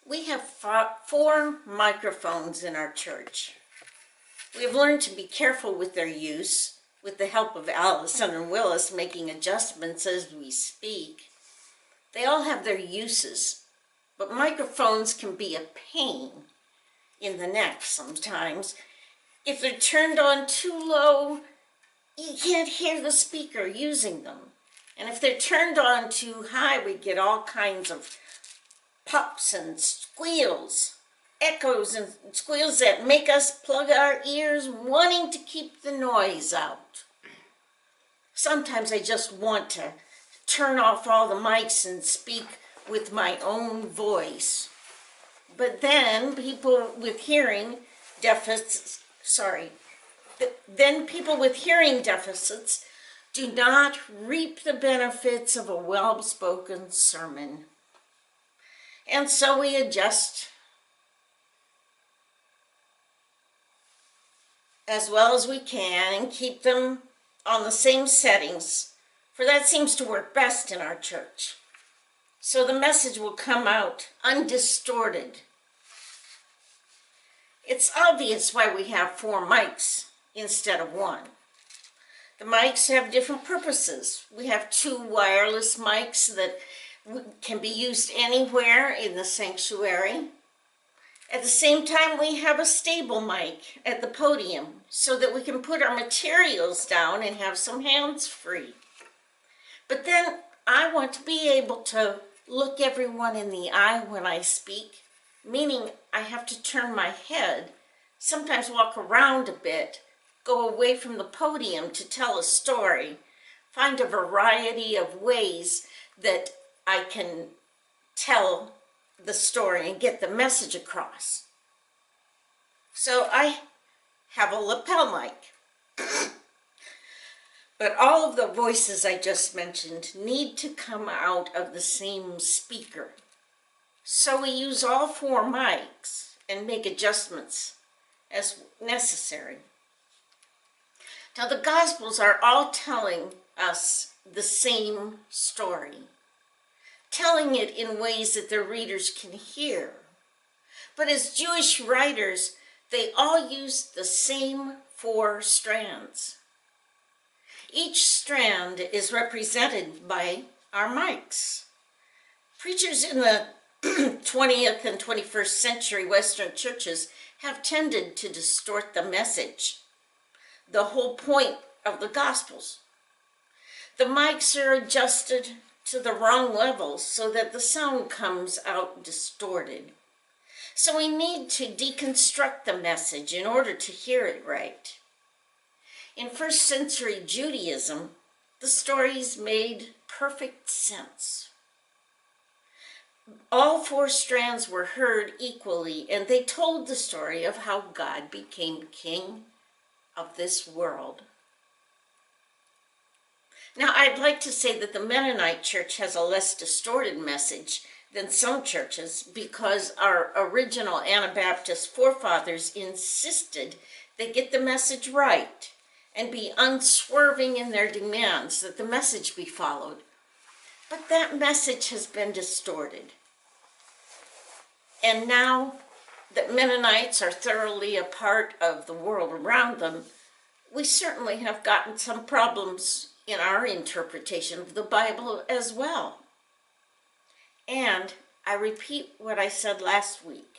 We have four microphones in our church. We have learned to be careful with their use, with the help of Allison and Willis making adjustments as we speak. They all have their uses, but microphones can be a pain in the neck sometimes. If they're turned on too low, you can't hear the speaker using them. And if they're turned on too high, we get all kinds of pops and squeals, echoes and squeals that make us plug our ears, wanting to keep the noise out. Sometimes I just want to turn off all the mics and speak with my own voice. But then people with hearing deficits, do not reap the benefits of a well-spoken sermon. And so we adjust as well as we can and keep them on the same settings, for that seems to work best in our church. So the message will come out undistorted. It's obvious why we have 4 mics instead of 1. The mics have different purposes. We have 2 wireless mics that can be used anywhere in the sanctuary. At the same time, we have a stable mic at the podium so that we can put our materials down and have some hands-free. But then I want to be able to look everyone in the eye when I speak, meaning I have to turn my head, sometimes walk around a bit, go away from the podium to tell a story, find a variety of ways that I can tell the story and get the message across. So I have a lapel mic. But all of the voices I just mentioned need to come out of the same speaker. So we use all 4 mics and make adjustments as necessary. Now the Gospels are all telling us the same story, telling it in ways that their readers can hear. But as Jewish writers, they all use the same 4 strands. Each strand is represented by our mics. Preachers in the 20th and 21st century Western churches have tended to distort the message, the whole point of the Gospels. The mics are adjusted to the wrong levels so that the sound comes out distorted. So we need to deconstruct the message in order to hear it right. In first century Judaism, the stories made perfect sense. All 4 strands were heard equally, and they told the story of how God became king of this world. Now, I'd like to say that the Mennonite church has a less distorted message than some churches because our original Anabaptist forefathers insisted they get the message right and be unswerving in their demands that the message be followed. But that message has been distorted. And now that Mennonites are thoroughly a part of the world around them, we certainly have gotten some problems in our interpretation of the Bible as well. And I repeat what I said last week.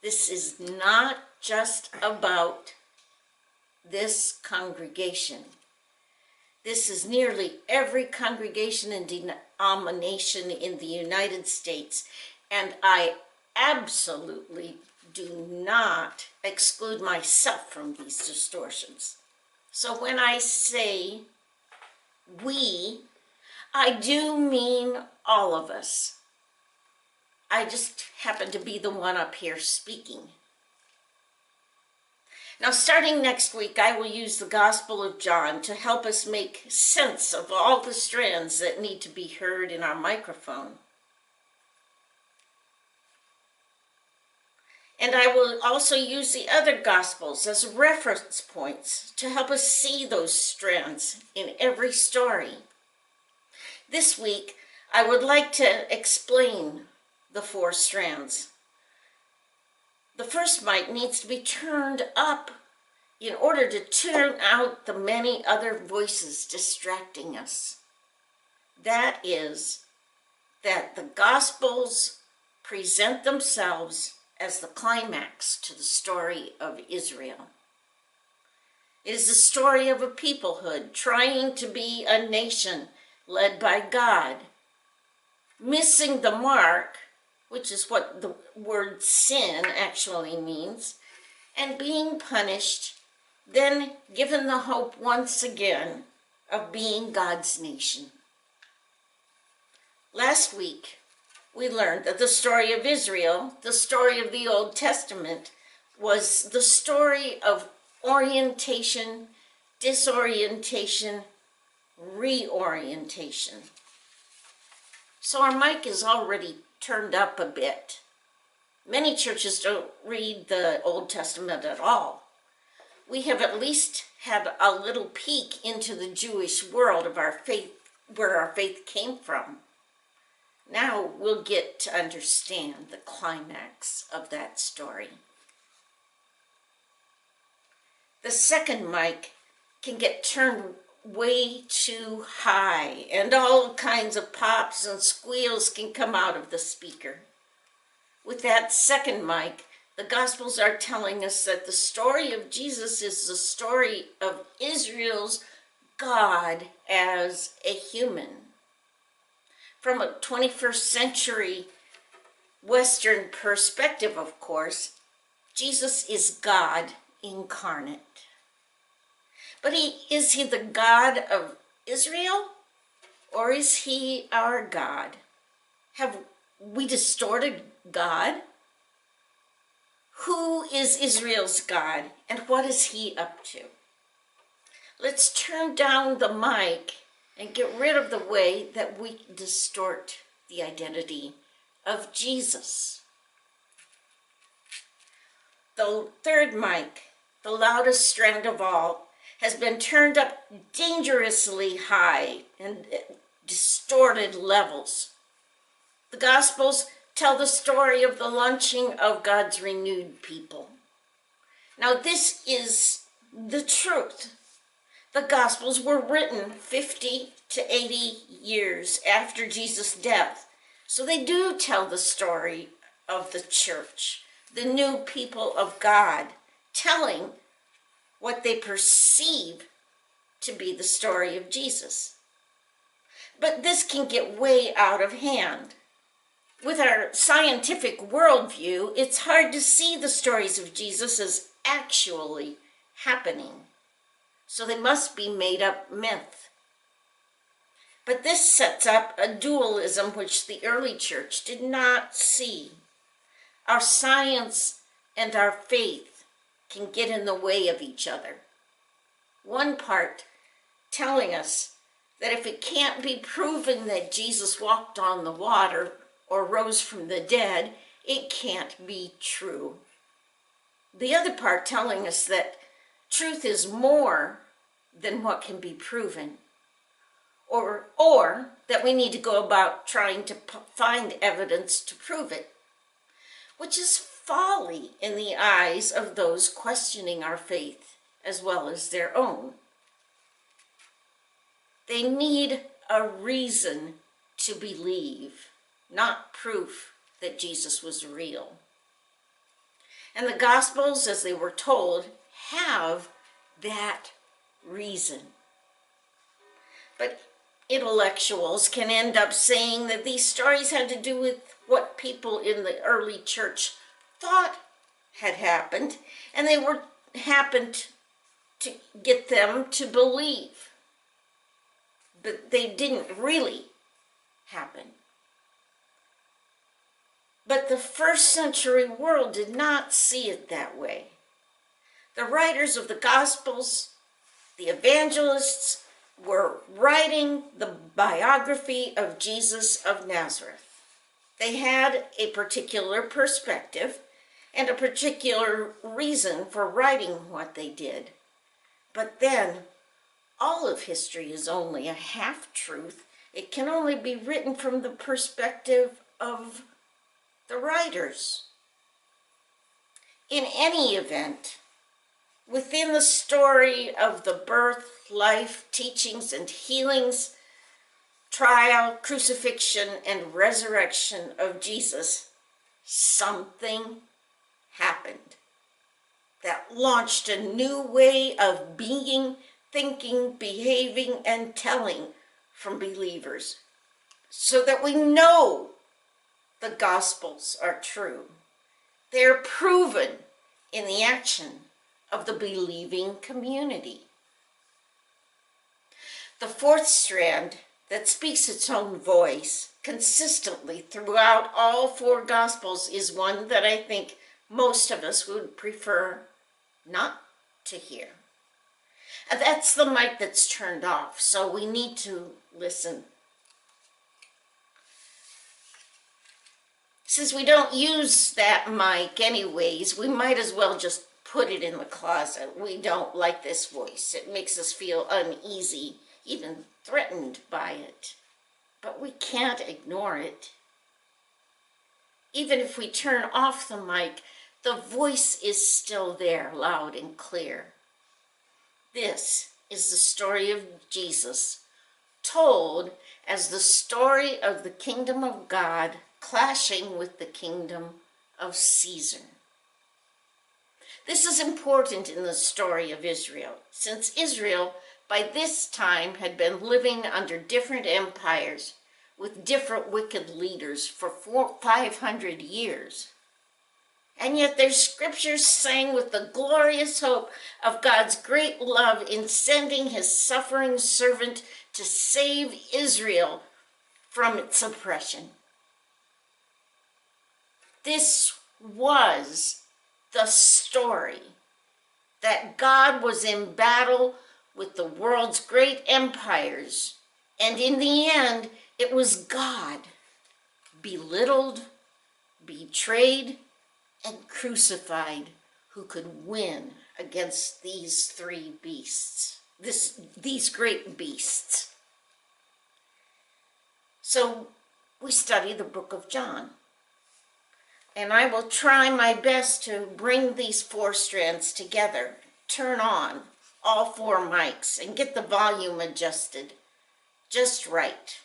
This is not just about this congregation. This is nearly every congregation and denomination in the United States, and I absolutely do not exclude myself from these distortions. So when I say we, I do mean all of us. I just happen to be the one up here speaking. Now, starting next week, I will use the Gospel of John to help us make sense of all the strands that need to be heard in our microphone. And I will also use the other Gospels as reference points to help us see those strands in every story. This week, I would like to explain the 4 strands. The first mic needs to be turned up in order to tune out the many other voices distracting us. That is, that the Gospels present themselves as the climax to the story of Israel. It is the story of a peoplehood trying to be a nation led by God, missing the mark, which is what the word sin actually means, and being punished, then given the hope once again of being God's nation. Last week, we learned that the story of Israel, the story of the Old Testament, was the story of orientation, disorientation, reorientation. So our mic is already turned up a bit. Many churches don't read the Old Testament at all. We have at least had a little peek into the Jewish world of our faith, where our faith came from. Now we'll get to understand the climax of that story. The second mic can get turned way too high, and all kinds of pops and squeals can come out of the speaker. With that second mic, the Gospels are telling us that the story of Jesus is the story of Israel's God as a human. From a 21st century Western perspective, of course, Jesus is God incarnate. But is he the God of Israel, or is he our God? Have we distorted God? Who is Israel's God, and what is he up to? Let's turn down the mic and get rid of the way that we distort the identity of Jesus. The third mic, the loudest strand of all, has been turned up dangerously high and distorted levels. The Gospels tell the story of the launching of God's renewed people. Now, this is the truth. The Gospels were written 50 to 80 years after Jesus' death, so they do tell the story of the church, the new people of God, telling what they perceive to be the story of Jesus. But this can get way out of hand. With our scientific worldview, it's hard to see the stories of Jesus as actually happening. So they must be made up myth. But this sets up a dualism which the early church did not see. Our science and our faith can get in the way of each other. One part telling us that if it can't be proven that Jesus walked on the water or rose from the dead, it can't be true. The other part telling us that truth is more than what can be proven, or that we need to go about trying to find evidence to prove it, which is folly in the eyes of those questioning our faith as well as their own. They need a reason to believe, not proof that Jesus was real. And the Gospels, as they were told, have that reason. But intellectuals can end up saying that these stories had to do with what people in the early church thought had happened, and they happened to get them to believe. But they didn't really happen. But the first century world did not see it that way. The writers of the Gospels, the evangelists, were writing the biography of Jesus of Nazareth. They had a particular perspective and a particular reason for writing what they did. But then, all of history is only a half-truth. It can only be written from the perspective of the writers. In any event, within the story of the birth, life, teachings, and healings, trial, crucifixion, and resurrection of Jesus, something happened that launched a new way of being, thinking, behaving, and telling from believers, so that we know the Gospels are true. They're proven in the action of the believing community. The fourth strand that speaks its own voice consistently throughout all four Gospels is one that I think most of us would prefer not to hear. And that's the mic that's turned off, so we need to listen. Since we don't use that mic anyways, we might as well just put it in the closet. We don't like this voice. It makes us feel uneasy, even threatened by it. But we can't ignore it. Even if we turn off the mic, the voice is still there, loud and clear. This is the story of Jesus, told as the story of the kingdom of God clashing with the kingdom of Caesar. This is important in the story of Israel, since Israel by this time had been living under different empires with different wicked leaders for 500 years. And yet their scriptures sang with the glorious hope of God's great love in sending his suffering servant to save Israel from its oppression. This was the story that God was in battle with the world's great empires, and in the end, it was God, belittled, betrayed, and crucified, who could win against these three beasts, these great beasts. So we study the book of John. And I will try my best to bring these four strands together, turn on all four mics, and get the volume adjusted just right.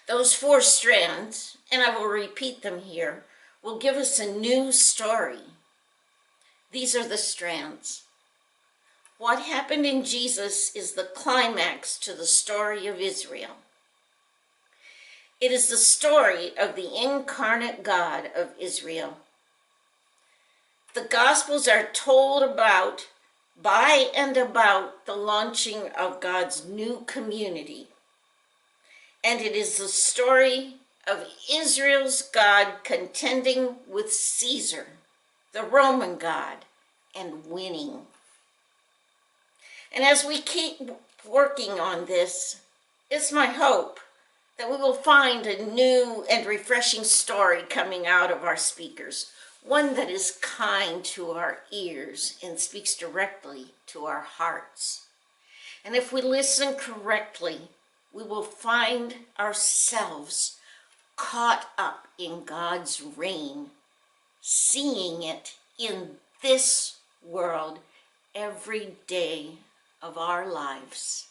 Those four strands, and I will repeat them here, will give us a new story. These are the strands. What happened in Jesus is the climax to the story of Israel. It is the story of the incarnate God of Israel. The Gospels are told about, by and about the launching of God's new community. And it is the story of Israel's God contending with Caesar, the Roman God, and winning. And as we keep working on this, it's my hope that we will find a new and refreshing story coming out of our speakers, one that is kind to our ears and speaks directly to our hearts. And if we listen correctly, we will find ourselves caught up in God's reign, seeing it in this world every day of our lives.